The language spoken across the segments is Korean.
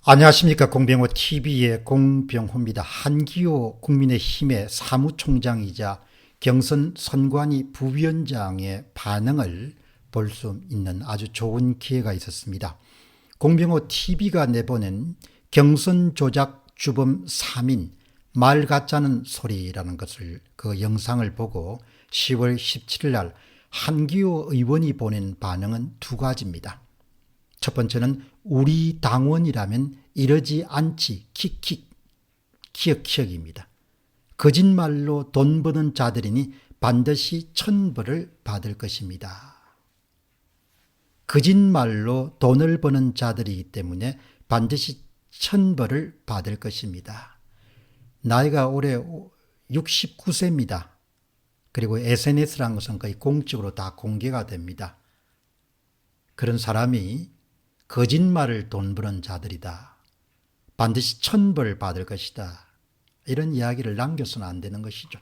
안녕하십니까. 공병호 TV의 공병호입니다. 한기호 국민의힘의 사무총장이자 경선 선관위 부위원장의 반응을 볼 수 있는 아주 좋은 기회가 있었습니다. 공병호 TV가 내보낸 경선 조작 주범 3인 말 같자는 소리라는 것을 그 영상을 보고 10월 17일 날 한기호 의원이 보낸 반응은 두 가지입니다. 첫 번째는 우리 당원이라면 이러지 않지 킥킥 키역키역입니다. 거짓말로 돈 버는 자들이니 반드시 천벌을 받을 것입니다. 거짓말로 돈을 버는 자들이기 때문에 반드시 천벌을 받을 것입니다. 나이가 올해 69세입니다. 그리고 SNS라는 것은 거의 공적으로 다 공개가 됩니다. 그런 사람이 거짓말을 돈 버는 자들이다. 반드시 천벌 받을 것이다. 이런 이야기를 남겨서는 안 되는 것이죠.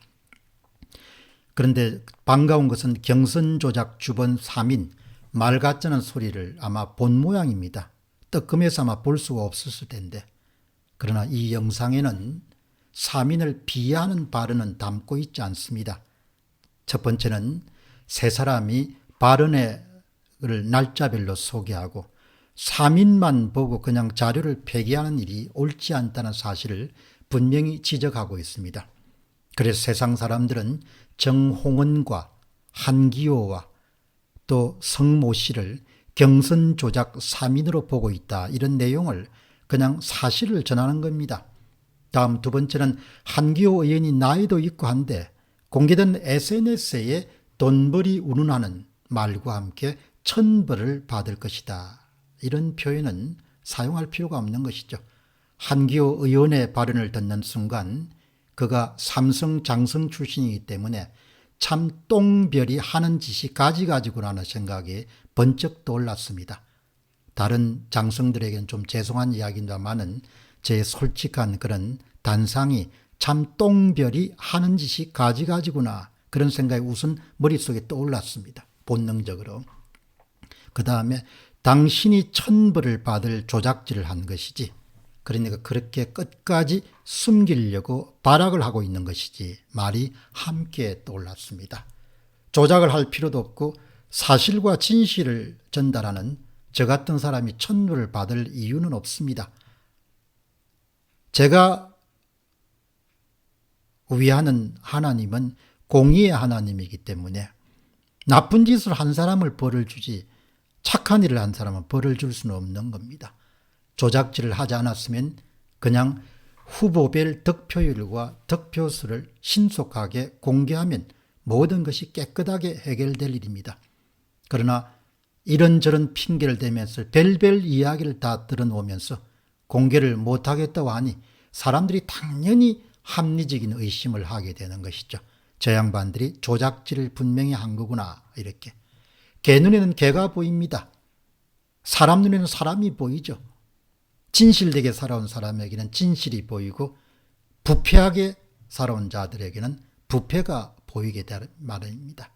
그런데 반가운 것은 경선 조작 주범 3인 말 같자는 소리를 아마 본 모양입니다. 뜨끔해서 아마 볼 수가 없었을 텐데, 그러나 이 영상에는 3인을 비하하는 발언은 담고 있지 않습니다. 첫 번째는 세 사람이 발언을 날짜별로 소개하고 3인만 보고 그냥 자료를 폐기하는 일이 옳지 않다는 사실을 분명히 지적하고 있습니다. 그래서 세상 사람들은 정홍원과 한기호와 또 성모 씨를 경선 조작 3인으로 보고 있다. 이런 내용을 그냥 사실을 전하는 겁니다. 다음 두 번째는 한기호 의원이 나이도 있고 한데 공개된 SNS에 돈벌이 운운하는 말과 함께 천벌을 받을 것이다. 이런 표현은 사용할 필요가 없는 것이죠. 한기호 의원의 발언을 듣는 순간 그가 삼성 장성 출신이기 때문에 참 똥별이 하는 짓이 가지가지구나 생각이 번쩍 떠올랐습니다. 다른 장성들에게는 좀 죄송한 이야기입니다만은 제 솔직한 그런 단상이 참 똥별이 하는 짓이 가지가지구나, 그런 생각이 우선 머릿속에 떠올랐습니다. 본능적으로. 그 다음에 당신이 천벌을 받을 조작질을 한 것이지, 그러니까 그렇게 끝까지 숨기려고 발악을 하고 있는 것이지, 말이 함께 떠올랐습니다. 조작을 할 필요도 없고 사실과 진실을 전달하는 저 같은 사람이 천벌을 받을 이유는 없습니다. 제가 위하는 하나님은 공의의 하나님이기 때문에 나쁜 짓을 한 사람을 벌을 주지 착한 일을 한 사람은 벌을 줄 수는 없는 겁니다. 조작질을 하지 않았으면 그냥 후보별 득표율과 득표수를 신속하게 공개하면 모든 것이 깨끗하게 해결될 일입니다. 그러나 이런저런 핑계를 대면서 별별 이야기를 다 들어놓으면서 공개를 못하겠다고 하니 사람들이 당연히 합리적인 의심을 하게 되는 것이죠. 저 양반들이 조작질을 분명히 한 거구나, 이렇게. 개 눈에는 개가 보입니다. 사람 눈에는 사람이 보이죠. 진실되게 살아온 사람에게는 진실이 보이고 부패하게 살아온 자들에게는 부패가 보이게 되는 말입니다.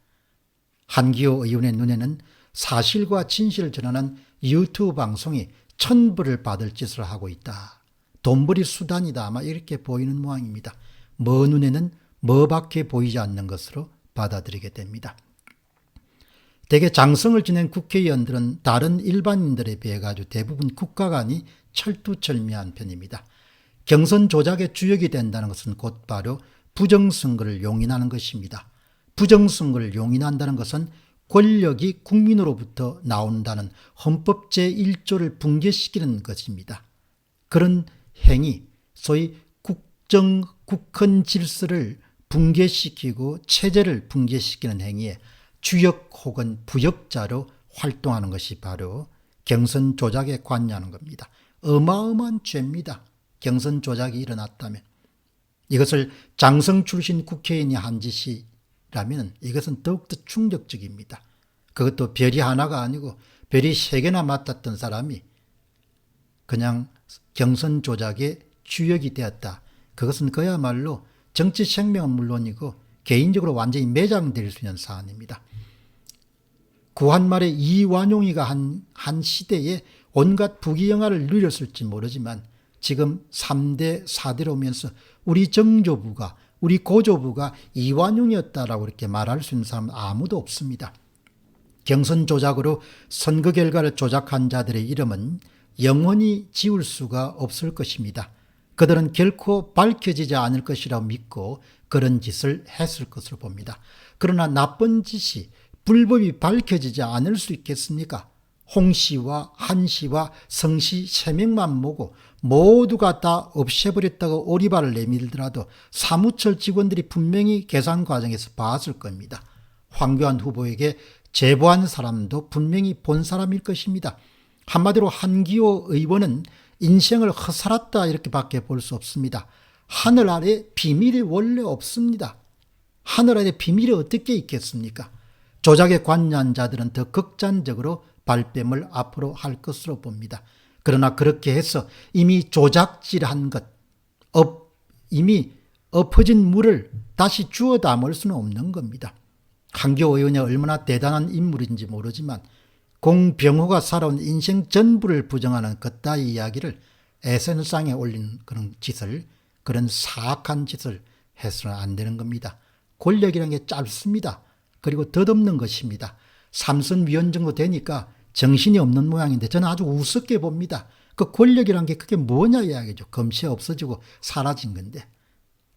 한기호 의원의 눈에는 사실과 진실을 전하는 유튜브 방송이 천벌을 받을 짓을 하고 있다. 돈벌이 수단이다. 아마 이렇게 보이는 모양입니다. 먼 눈에는 뭐밖에 보이지 않는 것으로 받아들이게 됩니다. 대개 장성을 지낸 국회의원들은 다른 일반인들에 비해 가지고 대부분 국가관이 철두철미한 편입니다. 경선 조작의 주역이 된다는 것은 곧바로 부정선거를 용인하는 것입니다. 부정선거를 용인한다는 것은 권력이 국민으로부터 나온다는 헌법 제1조를 붕괴시키는 것입니다. 그런 행위, 소위 국헌 질서를 붕괴시키고 체제를 붕괴시키는 행위에 주역 혹은 부역자로 활동하는 것이 바로 경선 조작에 관여하는 겁니다. 어마어마한 죄입니다. 경선 조작이 일어났다면. 이것을 장성 출신 국회의원이 한 짓이라면 이것은 더욱더 충격적입니다. 그것도 별이 하나가 아니고 별이 3개나 맡았던 사람이 그냥 경선 조작의 주역이 되었다. 그것은 그야말로 정치 생명은 물론이고 개인적으로 완전히 매장될 수 있는 사안입니다. 구한말에 이완용이가 한 시대에 온갖 부귀영화를 누렸을지 모르지만 지금 3대 4대로 오면서 우리 정조부가 우리 고조부가 이완용이었다라고 이렇게 말할 수 있는 사람은 아무도 없습니다. 경선 조작으로 선거 결과를 조작한 자들의 이름은 영원히 지울 수가 없을 것입니다. 그들은 결코 밝혀지지 않을 것이라고 믿고 그런 짓을 했을 것으로 봅니다. 그러나 나쁜 짓이 불법이 밝혀지지 않을 수 있겠습니까? 홍씨와 한씨와 성씨 3명만 모고 모두가 다 없애버렸다고 오리발을 내밀더라도 사무처 직원들이 분명히 계산 과정에서 봤을 겁니다. 황교안 후보에게 제보한 사람도 분명히 본 사람일 것입니다. 한마디로 한기호 의원은 인생을 허살았다 이렇게밖에 볼 수 없습니다. 하늘 아래 비밀이 원래 없습니다. 하늘 아래 비밀이 어떻게 있겠습니까? 조작에 관여한 자들은 더 극단적으로 발뺌을 앞으로 할 것으로 봅니다. 그러나 그렇게 해서 이미 조작질한 것, 이미 엎어진 물을 다시 주워 담을 수는 없는 겁니다. 한기호 의원이 얼마나 대단한 인물인지 모르지만 공병호가 살아온 인생 전부를 부정하는 그따위 이야기를 SNS상에 올린 그런 짓을, 그런 사악한 짓을 해서는 안 되는 겁니다. 권력이라는 게 짧습니다. 그리고 덧없는 것입니다. 삼선 위원 정도 되니까 정신이 없는 모양인데 저는 아주 우습게 봅니다. 그 권력이란 게 그게 뭐냐 이야기죠. 금세 없어지고 사라진 건데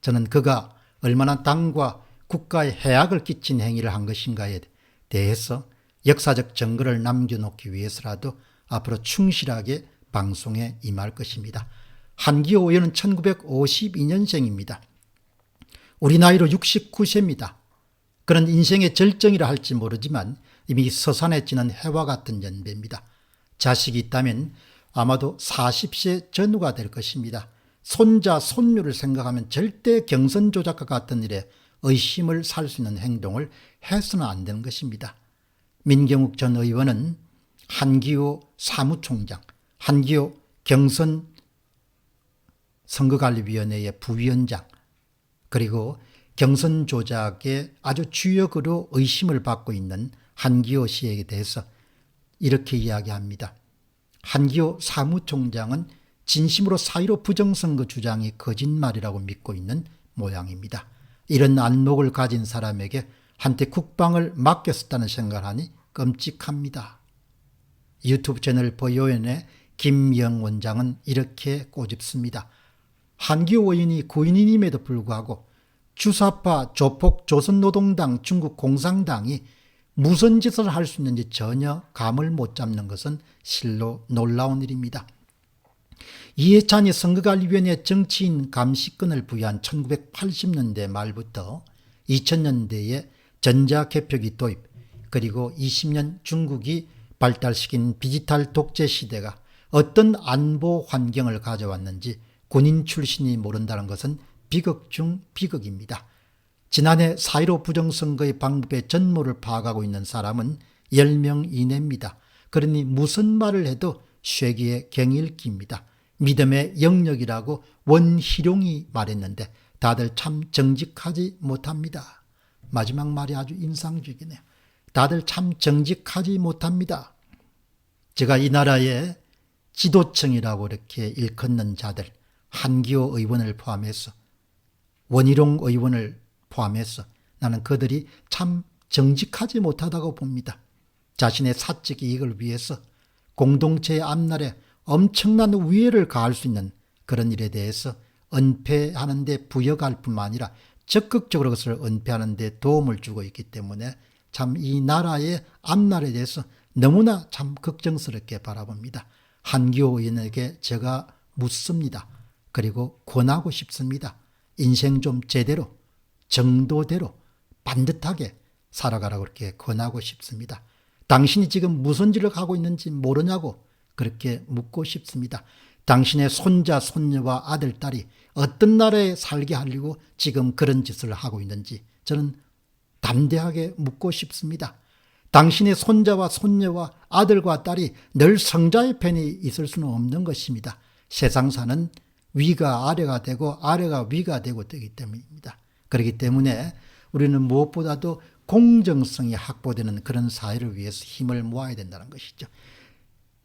저는 그가 얼마나 당과 국가에 해악을 끼친 행위를 한 것인가에 대해서 역사적 증거를 남겨놓기 위해서라도 앞으로 충실하게 방송에 임할 것입니다. 한기호 의원은 1952년생입니다. 우리 나이로 69세입니다. 그런 인생의 절정이라 할지 모르지만 이미 서산에 지는 해와 같은 연배입니다. 자식이 있다면 아마도 40세 전후가 될 것입니다. 손자, 손녀를 생각하면 절대 경선 조작과 같은 일에 의심을 살 수 있는 행동을 해서는 안 되는 것입니다. 민경욱 전 의원은 한기호 사무총장, 한기호 경선 선거관리위원회의 부위원장, 그리고 경선 조작의 아주 주역으로 의심을 받고 있는 한기호 씨에게 대해서 이렇게 이야기합니다. 한기호 사무총장은 진심으로 4.15 부정선거 주장이 거짓말이라고 믿고 있는 모양입니다. 이런 안목을 가진 사람에게 한때 국방을 맡겼었다는 생각을 하니 끔찍합니다. 유튜브 채널 보요연의 김영 원장은 이렇게 꼬집습니다. 한기호 의원이 고인임에도 불구하고 주사파, 조폭, 조선노동당, 중국 공산당이 무슨 짓을 할 수 있는지 전혀 감을 못 잡는 것은 실로 놀라운 일입니다. 이해찬이 선거관리위원회 정치인 감시권을 부여한 1980년대 말부터 2000년대에 전자개표기 도입, 그리고 20년 중국이 발달시킨 디지털 독재 시대가 어떤 안보 환경을 가져왔는지 군인 출신이 모른다는 것은 비극 중 비극입니다. 지난해 4.15 부정선거의 방법의 전모를 파악하고 있는 사람은 10명 이내입니다. 그러니 무슨 말을 해도 쇠기의 경일기입니다. 믿음의 영역이라고 원희룡이 말했는데 다들 참 정직하지 못합니다. 마지막 말이 아주 인상적이네요. 다들 참 정직하지 못합니다. 제가 이 나라의 지도층이라고 이렇게 일컫는 자들, 한기호 의원을 포함해서 원희룡 의원을 포함해서 나는 그들이 참 정직하지 못하다고 봅니다. 자신의 사적 이익을 위해서 공동체의 앞날에 엄청난 위해를 가할 수 있는 그런 일에 대해서 은폐하는 데 부여할 뿐만 아니라 적극적으로 그것을 은폐하는 데 도움을 주고 있기 때문에 참 이 나라의 앞날에 대해서 너무나 참 걱정스럽게 바라봅니다. 한기호 의원에게 제가 묻습니다. 그리고 권하고 싶습니다. 인생 좀 제대로 정도대로 반듯하게 살아가라고 그렇게 권하고 싶습니다. 당신이 지금 무슨 일을 하고 있는지 모르냐고 그렇게 묻고 싶습니다. 당신의 손자, 손녀와 아들, 딸이 어떤 나라에 살게 하려고 지금 그런 짓을 하고 있는지 저는 담대하게 묻고 싶습니다. 당신의 손자와 손녀와 아들과 딸이 늘 성자의 편에 있을 수는 없는 것입니다. 세상사는 위가 아래가 되고 아래가 위가 되고 되기 때문입니다. 그렇기 때문에 우리는 무엇보다도 공정성이 확보되는 그런 사회를 위해서 힘을 모아야 된다는 것이죠.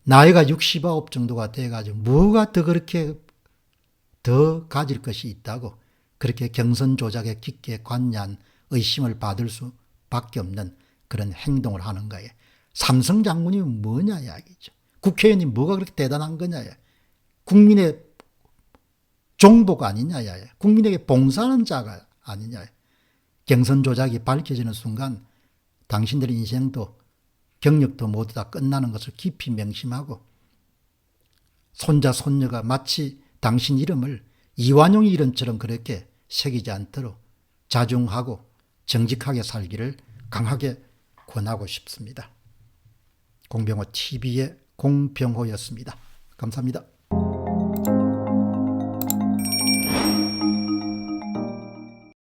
나이가 69 정도가 돼가지고 뭐가 더 그렇게 더 가질 것이 있다고 그렇게 경선 조작에 깊게 관여한 의심을 받을 수밖에 없는 그런 행동을 하는 거예요. 삼성 장군이 뭐냐 이야기죠. 국회의원이 뭐가 그렇게 대단한 거냐. 국민의 종복 아니냐. 국민에게 봉사하는 자가 아니냐. 경선 조작이 밝혀지는 순간 당신들의 인생도 경력도 모두 다 끝나는 것을 깊이 명심하고 손자 손녀가 마치 당신 이름을 이완용 이름처럼 그렇게 새기지 않도록 자중하고 정직하게 살기를 강하게 권하고 싶습니다. 공병호 TV의 공병호였습니다. 감사합니다.